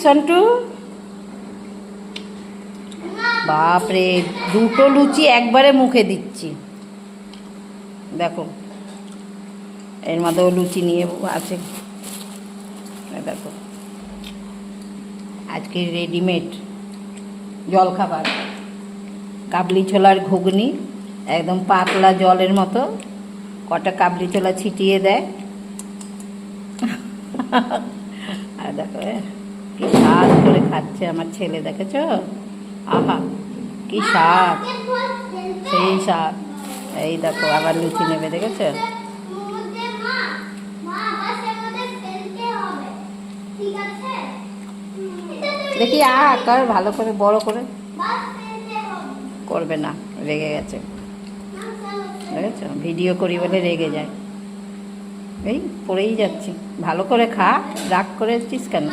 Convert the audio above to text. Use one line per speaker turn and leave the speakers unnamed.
সন্টু বাপরে, দুটো লুচি একবারে মুখে দিচ্ছি। দেখো এর মধ্যেও লুচি নিয়ে আছে। দেখো আজকে রেডিমেড জলখাবার, কাবলি ছোলার ঘুগনি, একদম পাতলা জলের মতো, কটা কাবলি ছোলা ছিটিয়ে দেয়। আর দেখো কি স্বাদ করে খাচ্ছে আমার ছেলে, দেখেছ? আহা কি স্বাদ, সেই স্বাদ। এই দেখো আবার লুচি নেবে, দেখেছ? দেখি আকার ভালো করে বড় করে করবে না, রেগে গেছে, দেখেছ? ভিডিও করি বলে রেগে যায়। এই পড়েই যাচ্ছি, ভালো করে খা, রাগ করে এসছিস কেন?